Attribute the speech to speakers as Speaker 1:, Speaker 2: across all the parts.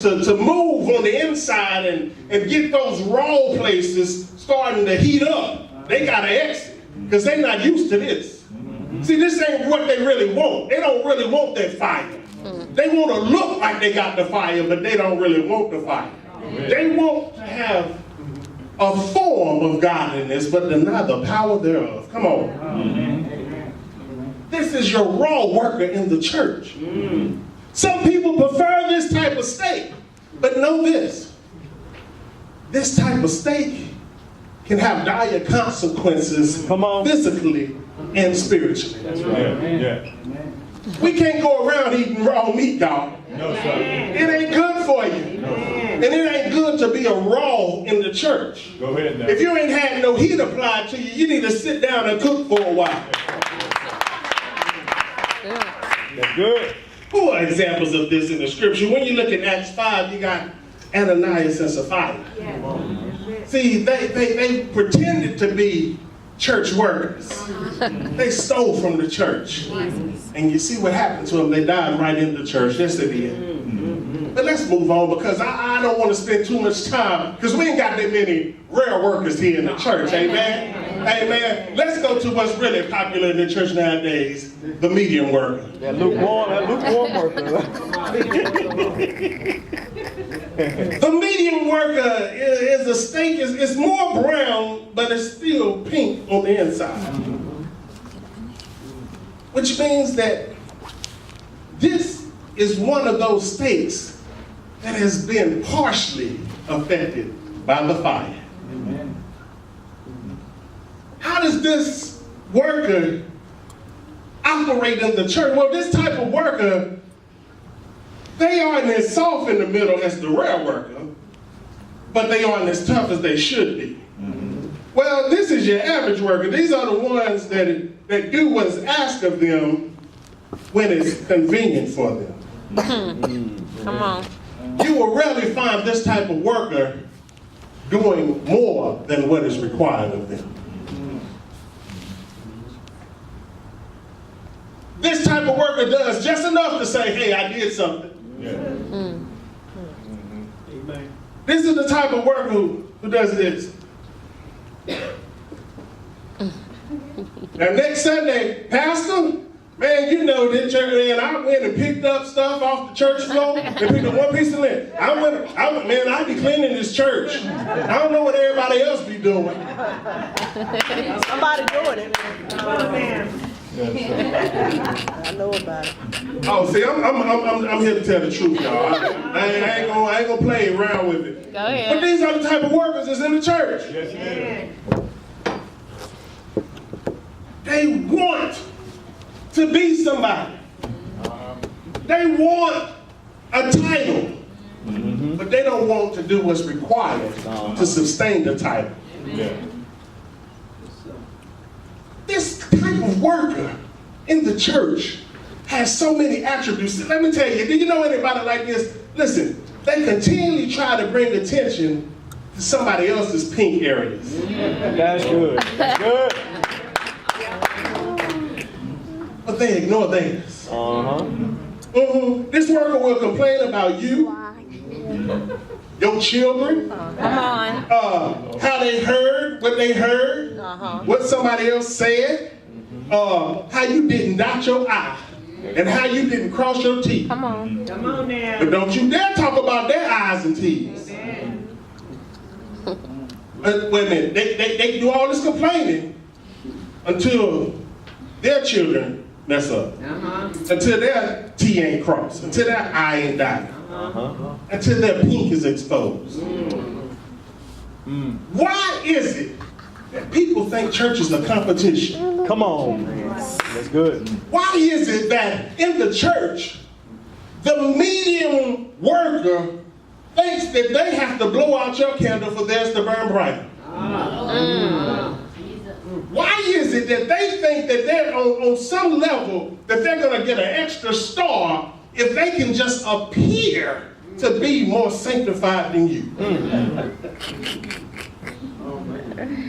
Speaker 1: to move on the inside and get those raw places starting to heat up. They got to exit because they're not used to this. See, this ain't what they really want. They don't really want that fire. They want to look like they got the fire, but they don't really want the fire. They want to have a form of godliness, but deny the power thereof. Come on. This is your raw worker in the church. Some people prefer this type of steak, but know this. This type of steak can have dire consequences physically and spiritually.
Speaker 2: That's right. Yeah.
Speaker 1: We can't go around eating raw meat, y'all.
Speaker 2: No, sir.
Speaker 1: It ain't good for you.
Speaker 2: No,
Speaker 1: and it ain't good to be a raw in the church.
Speaker 2: Go ahead now.
Speaker 1: If you ain't had no heat applied to you, you need to sit down and cook for a while.
Speaker 2: That's good.
Speaker 1: Who are examples of this in the scripture? When you look at Acts 5, you got Ananias and Sapphira. See, they pretended to be church workers. They stole from the church. And you see what happened to them. They died right in the church. Yes, they did. But let's move on because I don't want to spend too much time because we ain't got that many rare workers here in the church. Amen? Amen. Let's go to what's really popular in the church nowadays, the medium worker.
Speaker 2: That lukewarm worker.
Speaker 1: The medium worker is a steak. It's more brown, but it's still pink on the inside. Which means that this is one of those steaks that has been partially affected by the fire. Amen. How does this worker operate in the church? Well, this type of worker, they aren't as soft in the middle as the rare worker, but they aren't as tough as they should be. Well, this is your average worker. These are the ones that do what's asked of them when it's convenient for them.
Speaker 3: Come on.
Speaker 1: You will rarely find this type of worker doing more than what is required of them. This type of worker does just enough to say, hey, I did something. Yeah. Amen. This is the type of worker who does this. Now next Sunday, Pastor, man, you know this church, man, I went and picked up stuff off the church floor and picked up one piece of lint. I be cleaning this church. I don't know what everybody else be doing.
Speaker 4: Somebody doing it. Oh, man. I know about it.
Speaker 1: Oh, see, I'm here to tell the truth, y'all. I ain't gonna play around with it.
Speaker 3: Go ahead.
Speaker 1: But these are the type of workers that's in the church.
Speaker 2: Yes, it is.
Speaker 1: They want to be somebody. They want a title, but they don't want to do what's required to sustain the title.
Speaker 2: Yeah.
Speaker 1: This type of worker in the church has so many attributes. Let me tell you, do you know anybody like this? Listen, they continually try to bring attention to somebody else's pink areas.
Speaker 2: That's good. That's good.
Speaker 1: But they ignore theirs. This worker will complain about you, your children,
Speaker 3: Come on.
Speaker 1: how they heard, what they heard, what somebody else said, how you didn't dot your I, and how you didn't cross your T.
Speaker 3: Come on.
Speaker 4: Come on now.
Speaker 1: But don't you dare talk about their I's and T's. Wait a minute, they do all this complaining until their children mess up. Until their T ain't crossed, until their I ain't dotted, until their pink is exposed. Why is it that people think church is a competition?
Speaker 2: Come on. That's good.
Speaker 1: Why is it that in the church, the medium worker thinks that they have to blow out your candle for theirs to burn brighter? Why is it that they think that they're on some level that they're going to get an extra star if they can just appear to be more sanctified than you?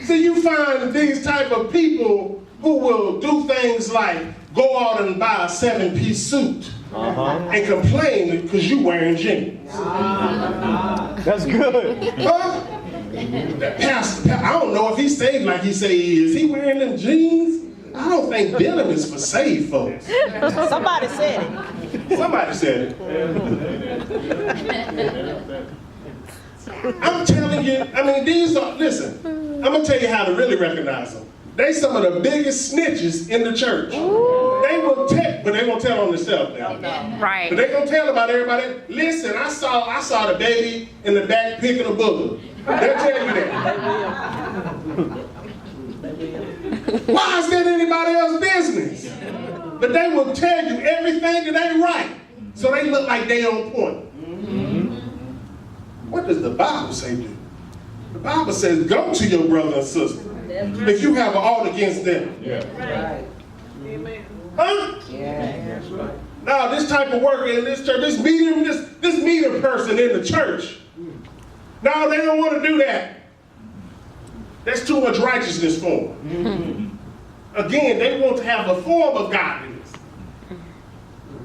Speaker 1: So you find these type of people who will do things like go out and buy a 7-piece suit and complain because you wearing jeans.
Speaker 2: That's good.
Speaker 1: Huh? Pastor, I don't know if he's saved like he say he is. He wearing them jeans? I don't think denim is for saved folks.
Speaker 4: Somebody said it.
Speaker 1: Somebody said it. I'm telling you, I mean, these are, listen, I'm going to tell you how to really recognize them. They some of the biggest snitches in the church. They will tell, but they won't tell on themselves now.
Speaker 3: Right.
Speaker 1: But they gonna tell about everybody. Listen, I saw the baby in the back picking a booger. They'll tell you that. Why is that anybody else's business? But they will tell you everything that ain't right, so they look like they on point. What does the Bible say do? The Bible says, go to your brother and sister if you have an ought against them.
Speaker 2: Yeah.
Speaker 1: Huh?
Speaker 4: Yeah.
Speaker 1: Now, this type of worker in this church, this meter person in the church, no, they don't want to do that. That's too much righteousness for them. Again, they want to have a form of godliness.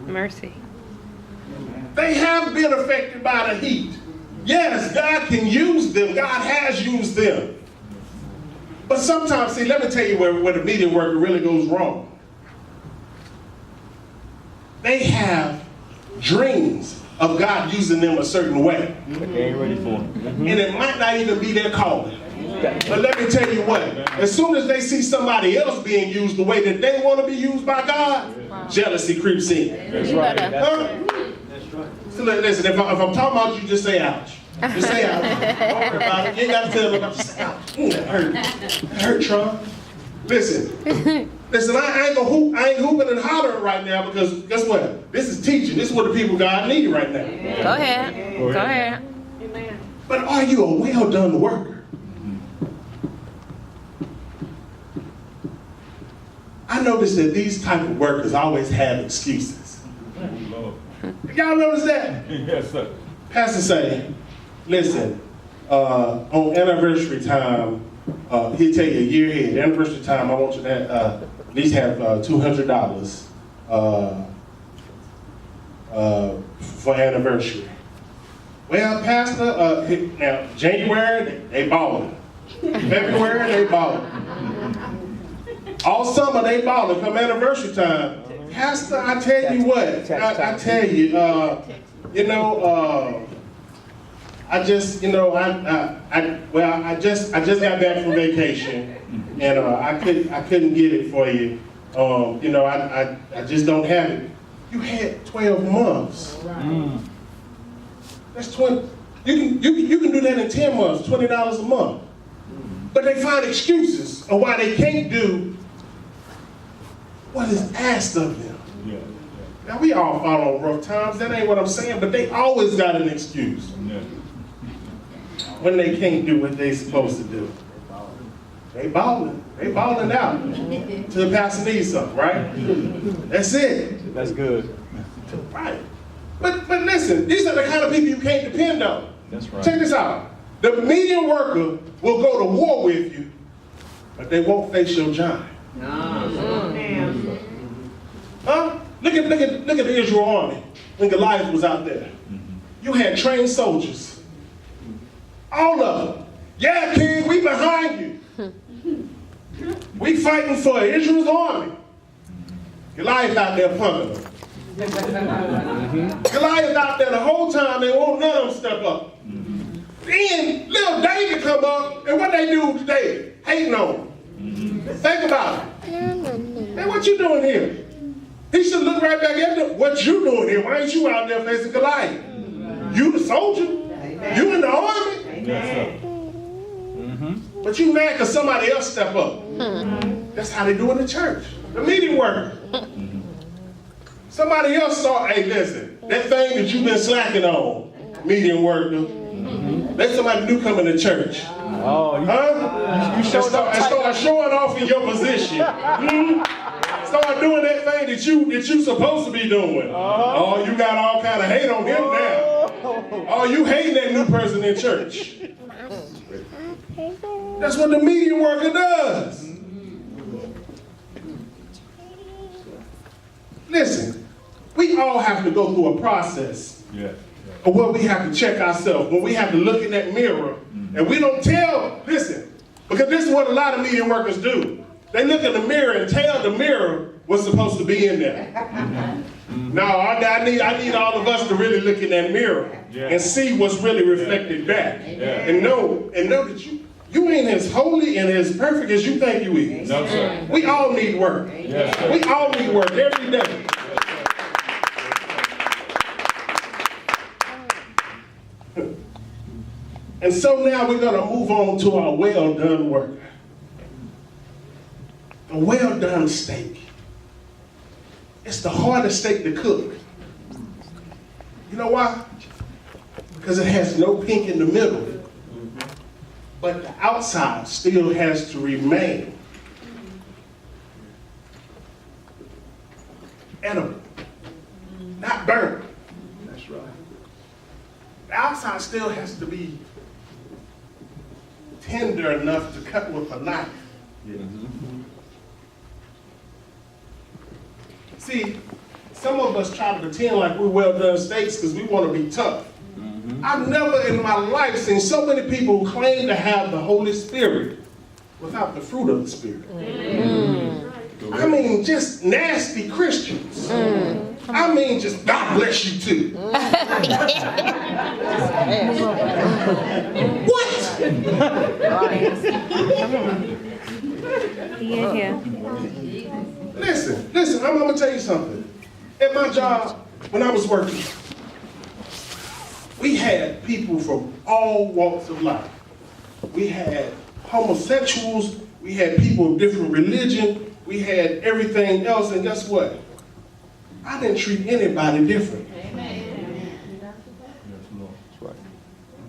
Speaker 3: Mercy.
Speaker 1: They have been affected by the heat. Yes, God can use them. God has used them. But sometimes, see, let me tell you where the media worker really goes wrong. They have dreams of God using them a certain way.
Speaker 2: They ain't ready for it.
Speaker 1: And it might not even be their calling. But let me tell you what, as soon as they see somebody else being used the way that they want to be used by God, jealousy creeps in.
Speaker 2: That's right.
Speaker 1: Huh? So listen, if I'm talking about you, just say ouch. Just say ouch. Don't worry about it. You ain't got to tell them about it. Just say ouch. That hurt. That hurt, Trump. Listen, I ain't hooping and hollering right now because guess what? This is teaching. This is what the people of God need right now.
Speaker 3: Go ahead. Go ahead.
Speaker 1: But are you a well-done worker? I notice that these type of workers always have excuses. Y'all notice that?
Speaker 2: Yes, sir.
Speaker 1: Pastor say, listen, on anniversary time, he'll tell you a year ahead, anniversary time, I want you to at least have $200 for anniversary. Well, Pastor, now January, they balling. February, they balling. All summer, they balling. Come anniversary time. Pastor, I tell you what, I tell you, I just got back from vacation, and I couldn't get it for you. I just don't have it. You had 12 months. That's 20. You can do that in 10 months, $20 a month. But they find excuses of why they can't do what is asked of them.
Speaker 2: Yeah.
Speaker 1: Now we all fall on rough times. That ain't what I'm saying, but they always got an excuse
Speaker 2: Yeah.
Speaker 1: when they can't do what they supposed to do. They balling. They balling out till the pastor needs something, right? That's it.
Speaker 2: That's good.
Speaker 1: Right. But listen, these are the kind of people you can't depend on.
Speaker 2: That's right.
Speaker 1: Check this out. The median worker will go to war with you, but they won't face your giant. Huh? Look at the Israel army when Goliath was out there. You had trained soldiers. All of them. Yeah, king, we behind you. We fighting for Israel's army. Goliath out there punking them. Goliath out there the whole time, they won't none of them step up. Then little David come up, and what they do to David? Hating on him. Think about it. Man, what you doing here? He should look right back at them. What you doing here? Why ain't you out there facing Goliath? You the soldier. You in the army. But you mad because somebody else step up. That's how they do in the church. The meeting worker. Somebody else saw, hey, listen, that thing that you've been slacking on, meeting worker, let somebody new come into church.
Speaker 2: Oh,
Speaker 1: Huh? You start showing off in your position. Start doing that thing that you supposed to be doing. Oh, you got all kind of hate on him now. Oh, you hating that new person in church. That's what the media worker does. We we all have to go through a process of where we have to check ourselves, when we have to look in that mirror, and we don't tell, listen, because this is what a lot of media workers do. They look in the mirror and tell the mirror what's supposed to be in there. No, I need all of us to really look in that mirror and see what's really reflected back. And know that you ain't as holy and as perfect as you think you is.
Speaker 2: No, sir.
Speaker 1: We all need work.
Speaker 2: Yes, sir.
Speaker 1: We all need work every day. And so now we're going to move on to our well done work. A well done steak. It's the hardest steak to cook. You know why? Because it has no pink in the middle. But the outside still has to remain edible, not burnt. That's right. The outside still has to be tender enough to cut with a knife. See, some of us try to pretend like we're well-done steaks because we want to be tough. I've never in my life seen so many people who claim to have the Holy Spirit without the fruit of the Spirit. I mean, just nasty Christians. I mean, just God bless you too. What?
Speaker 3: Yeah.
Speaker 1: Listen, I'm going to tell you something. At my job, when I was working, we had people from all walks of life. We had homosexuals, we had people of different religion, we had everything else, and guess what? I didn't treat anybody different.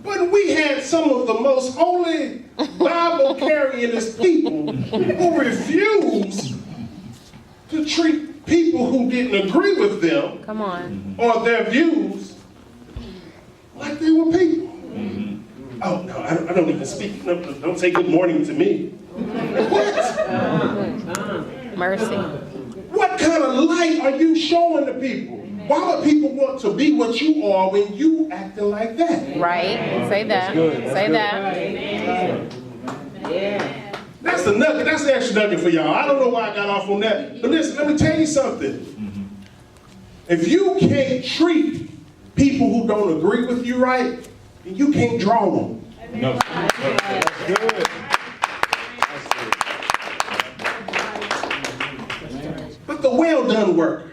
Speaker 1: But we had some of the most holy, Bible-carryingest people who refused to treat people who didn't agree with them
Speaker 3: Come on.
Speaker 1: or their views like they were people. Oh, no, I don't even speak. No, don't say good morning to me. What?
Speaker 3: Mercy.
Speaker 1: What kind of light are you showing to people? Why would people want to be what you are when you acting like that?
Speaker 3: Right? Say that. Say that.
Speaker 1: That's the nugget. That's the extra nugget for y'all. I don't know why I got off on that. But listen, let me tell you something. If you can't treat people who don't agree with you right, then you can't draw them.
Speaker 2: No. That's good.
Speaker 1: But the well done work.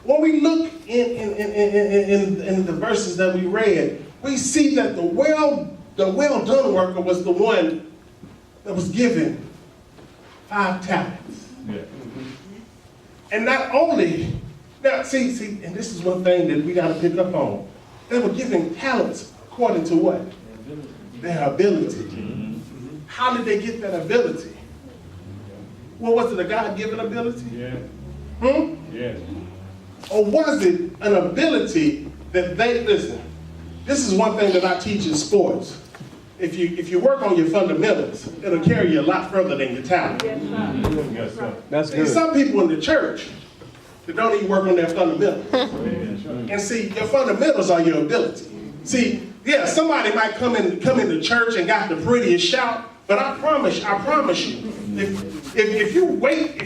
Speaker 1: When we look in the verses that we read, we see that the well done worker was the one that was given 5 talents.
Speaker 2: Yeah.
Speaker 1: And not only, now see, and this is one thing that we got to pick up on. They were given talents according to what? Their ability. How did they get that ability? Well, was it a God-given ability?
Speaker 2: Yeah. Yeah.
Speaker 1: Or was it an ability that they, listen, this is one thing that I teach in sports. If you work on your fundamentals, it'll carry you a lot further than your talent.
Speaker 2: Yes, sir. That's
Speaker 1: See,
Speaker 2: good.
Speaker 1: some people in the church that don't even work on their fundamentals. And see, your fundamentals are your ability. See, yeah, somebody might come into church and got the prettiest shout, but I promise you, if you wait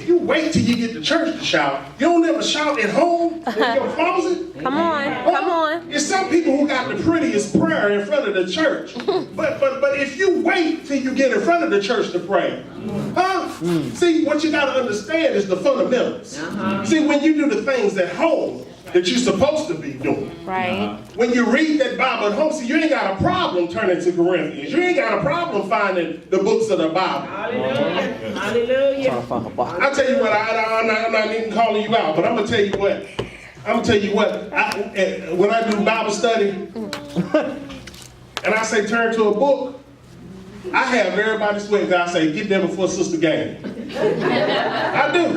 Speaker 1: till you get to church to shout, you don't ever shout at home in your closet.
Speaker 3: Come on.
Speaker 1: It's some people who got the prettiest prayer in front of the church. But if you wait till you get in front of the church to pray, see, what you got to understand is the fundamentals. See, when you do the things at home that you're supposed to be doing.
Speaker 3: Right.
Speaker 1: When you read that Bible at home, see, you ain't got a problem turning to Corinthians. You ain't got a problem finding the books of the Bible.
Speaker 4: Hallelujah. Hallelujah.
Speaker 1: I'll tell you what, I'm not even calling you out, but I'm going to tell you what. When I do Bible study, and I say turn to a book, I have everybody sweat. I say, get there before Sister Gang. I do.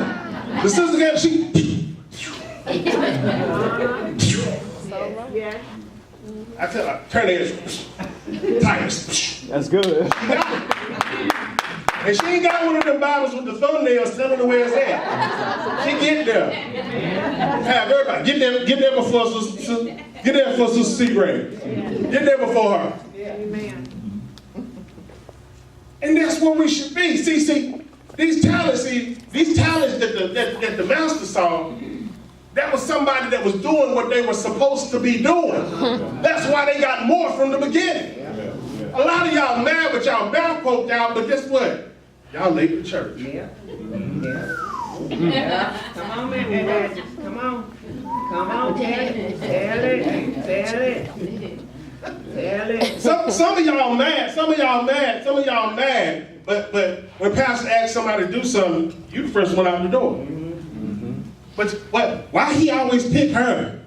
Speaker 1: The Sister Gang, she... I tell her, turn the edge. Tires.
Speaker 2: That's good.
Speaker 1: And she ain't got one of them Bibles with the thumbnails telling her where it's at. She get there. Have everybody get there before Sister Seagrave. Get there before her.
Speaker 4: Amen.
Speaker 1: And that's where we should be. See, these talents that the master saw, that was somebody that was doing what they were supposed to be doing. That's why they got more from the beginning. A lot of y'all mad with y'all mouth poked out, but guess what? Y'all late to church.
Speaker 4: Yeah. Come on, man. Come on. Come on, tell it.
Speaker 1: Some of y'all mad, but when Pastor asks somebody to do something, you the first one out the door. But why he always pick her?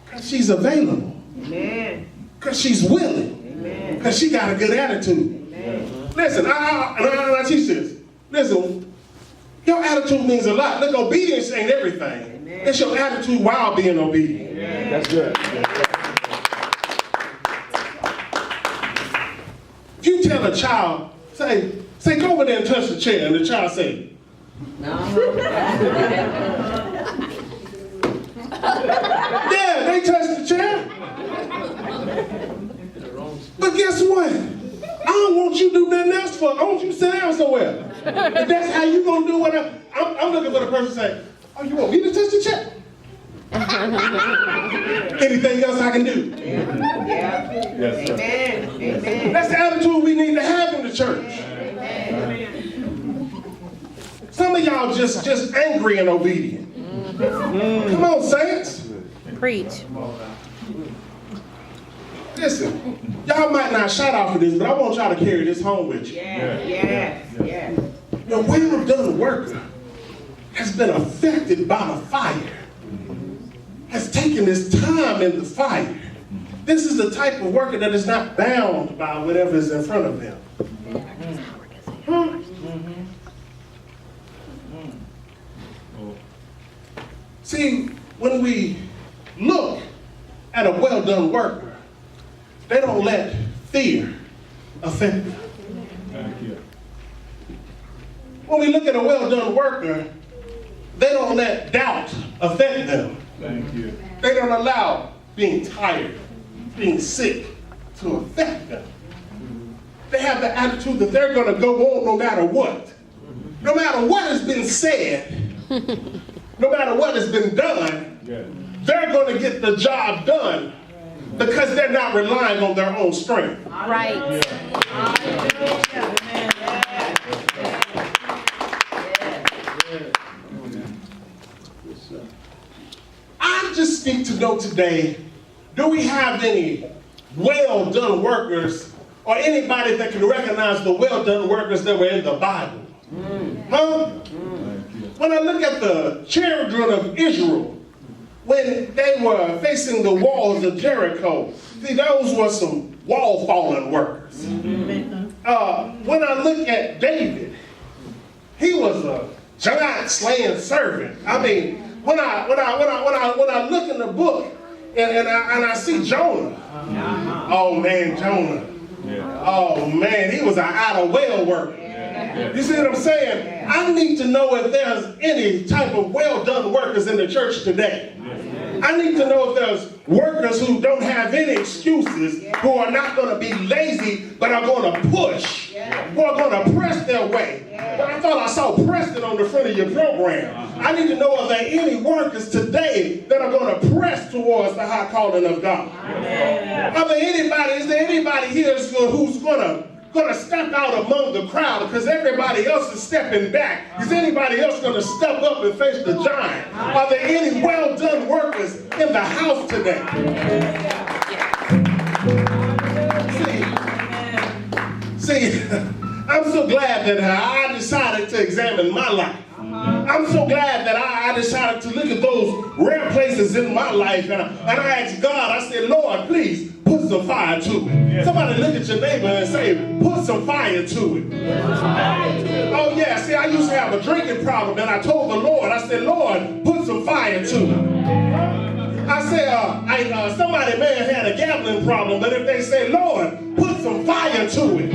Speaker 1: Because she's available.
Speaker 4: Amen.
Speaker 1: Because she's willing.
Speaker 4: Amen.
Speaker 1: Because she got a good attitude.
Speaker 4: Amen.
Speaker 1: Listen, I teach this. Listen, your attitude means a lot. Look, obedience ain't everything.
Speaker 4: Amen.
Speaker 1: It's your attitude while being obedient.
Speaker 4: Amen.
Speaker 2: That's good.
Speaker 1: If you tell a child, say, go over there and touch the chair, and the child say, yeah, they touch the chair. But guess what? I don't want you to do nothing else for it. I want you to sit down somewhere. If that's how you gonna do what I'm looking for the person to say, oh, you want me to touch the chair? Anything else I can do?
Speaker 4: Yeah.
Speaker 2: Yes, sir.
Speaker 4: Amen. Amen.
Speaker 1: That's the attitude we need to have in the church.
Speaker 4: Amen.
Speaker 1: Some of y'all just angry and obedient. Come on, saints.
Speaker 3: Preach.
Speaker 1: Listen, y'all might not shout out for this, but I want y'all to carry this home with you.
Speaker 4: Yes.
Speaker 1: The well-done worker has been affected by the fire, has taken his time in the fire. This is the type of worker that is not bound by whatever is in front of him. See, when we look at a well-done worker, they don't let fear affect them.
Speaker 2: Thank you.
Speaker 1: When we look at a well-done worker, they don't let doubt affect them.
Speaker 2: Thank you.
Speaker 1: They don't allow being tired, being sick to affect them. They have the attitude that they're going to go on no matter what. No matter what has been said, no matter what has been done, they're going to get the job done because they're not relying on their own strength.
Speaker 3: Right.
Speaker 1: I just need to know today, do we have any well-done workers or anybody that can recognize the well-done workers that were in the Bible? Huh? When I look at the children of Israel, when they were facing the walls of Jericho, see, those were some wall-falling workers. When I look at David, he was a giant-slaying servant. I mean, when I look in the book and I see Jonah, oh man, Jonah. Oh man, he was an out-of-well worker. You see what I'm saying? I need to know if there's any type of well-done workers in the church today. I need to know if there's workers who don't have any excuses, who are not going to be lazy, but are going to push, who are going to press their way. But I thought I saw Preston on the front of your program. I need to know, are there any workers today that are going to press towards the high calling of God? Is there anybody here who's going to step out among the crowd because everybody else is stepping back? Is anybody else going to step up and face the giant? Are there any well-done workers in the house today? See, I'm so glad that I decided to examine my life. I'm so glad that I decided to look at those rare places in my life, and I asked God, I said, Lord, please put some fire to it. Somebody look at your neighbor and say, put some fire to it. Oh yeah, see, I used to have a drinking problem, and I told the Lord, I said, Lord, put some fire to it. I said, somebody may have had a gambling problem, but if they say, Lord, put some fire to it.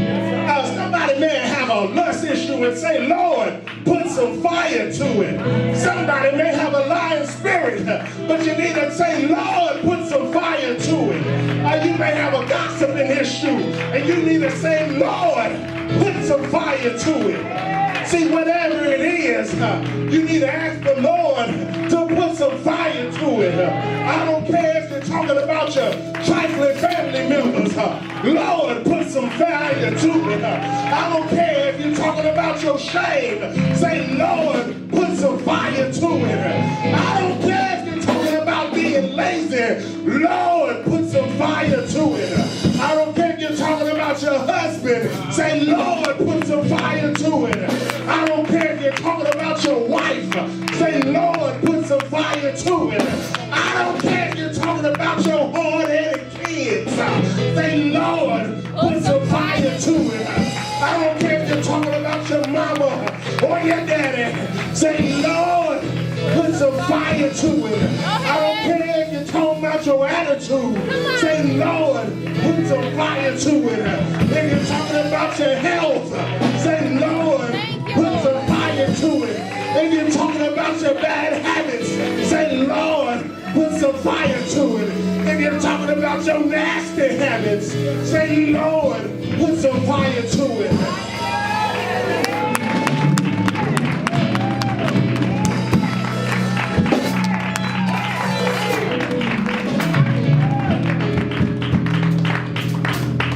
Speaker 1: Somebody Somebody may have a lust issue and say, Lord, put some fire to it. Somebody may have a lying spirit, but you need to say, Lord, put some fire to it. Or you may have a gossiping issue, and you need to say, Lord, put some fire to it. See, whatever it is, you need to ask the Lord to put some fire to it. I don't care if you're talking about your trifling family members. Lord, put some fire to it. I don't care if you're talking about your shame. Say, Lord, put some fire to it. I don't care if you're talking about being lazy. Lord, put some fire to it. I don't care if you're talking about your husband. Say, Lord, put some fire to it. I don't care if you're talking about your wife. Say, Lord, put some fire to it. I don't care if you're talking about your hard-headed kids. Say, Lord, put some fire to it. I don't care if you're talking about your mama or your daddy. Say, Lord, put some fire to it. I don't care if you're talking about your attitude. Say, Lord, put some fire to it. If you're talking about your health, say, Lord, put some fire to it. If you're talking about your bad habits, say, Lord, put some fire to it. If you're talking about your nasty habits, say, Lord, put some fire to it.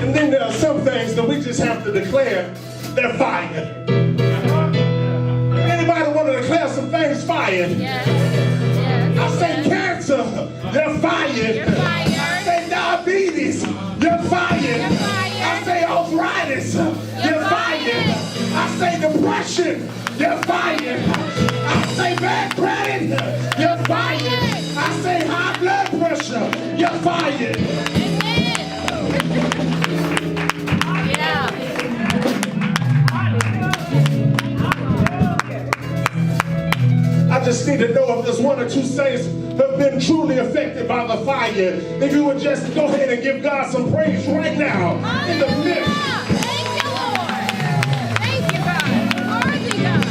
Speaker 1: And then there are some things that we just have to declare they're fire. Anybody want to declare some things fired?
Speaker 3: Yes. Yes.
Speaker 1: I say cancer, you're fired.
Speaker 3: You're fired.
Speaker 1: I say diabetes, you're fired.
Speaker 3: You're fired.
Speaker 1: I say arthritis, you're fired. I say depression, you're fired. I say bad credit, you're fired. I say high blood pressure, you're fired.
Speaker 3: Yeah.
Speaker 1: I just need to know if there's one or two saints have been truly affected by the fire. If you would just go ahead and give God some praise right now in the midst.
Speaker 3: Thank you, Lord. Thank you, God. Worthy God.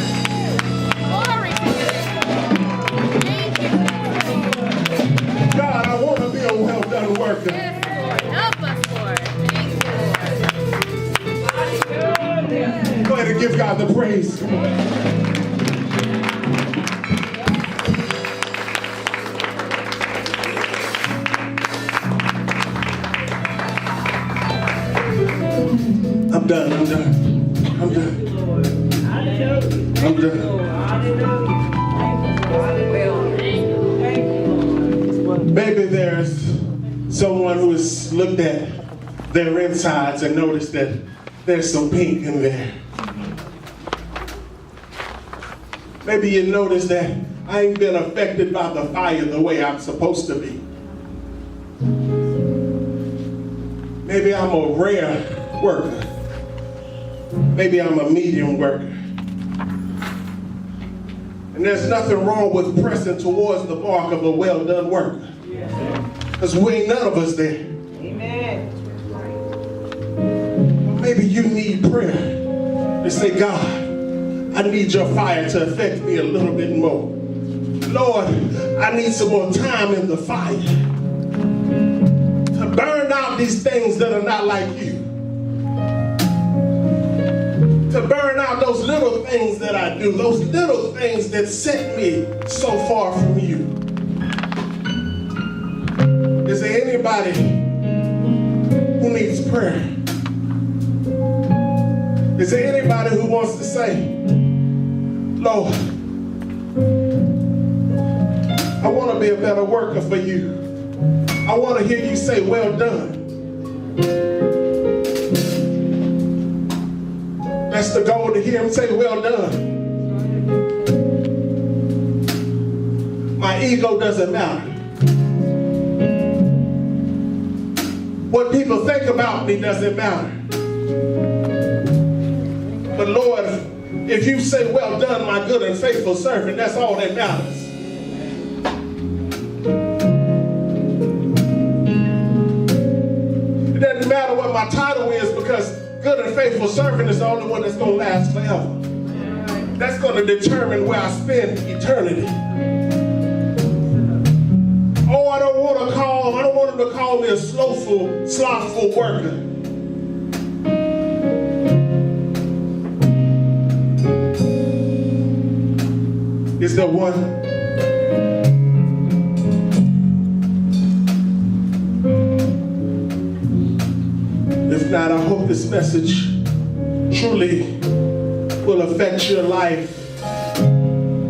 Speaker 3: Glory to you. Thank you.
Speaker 1: God, I want to be a well-done worker.
Speaker 3: Yes, Lord. Help us, Lord. Thank you, Lord.
Speaker 1: Go ahead and give God the praise. Come on. I'm done. I'm done. I'm done. I'm done. Maybe there's someone who has looked at their insides and noticed that there's some pink in there. Maybe you notice that I ain't been affected by the fire the way I'm supposed to be. Maybe I'm a rare worker. Maybe I'm a medium worker. And there's nothing wrong with pressing towards the mark of a well-done worker. Because we ain't none of us there.
Speaker 4: Amen.
Speaker 1: Maybe you need prayer to say, God, I need your fire to affect me a little bit more. Lord, I need some more time in the fire to burn out these things that are not like you. To burn out those little things that I do, those little things that set me so far from you. Is there anybody who needs prayer? Is there anybody who wants to say, Lord, I want to be a better worker for you. I want to hear you say, well done. That's the goal, to hear him say, well done. My ego doesn't matter. What people think about me doesn't matter. But Lord, if you say, well done, my good and faithful servant, that's all that matters. It doesn't matter what my title is, because good and faithful servant is the only one that's going to last forever. That's going to determine where I spend eternity. Oh, I don't want him to call me a slothful worker. Is there one? If not, I hope this message truly will affect your life.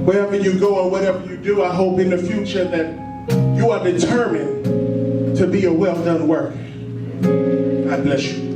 Speaker 1: Wherever you go and whatever you do, I hope in the future that you are determined to be a well-done worker. God bless you.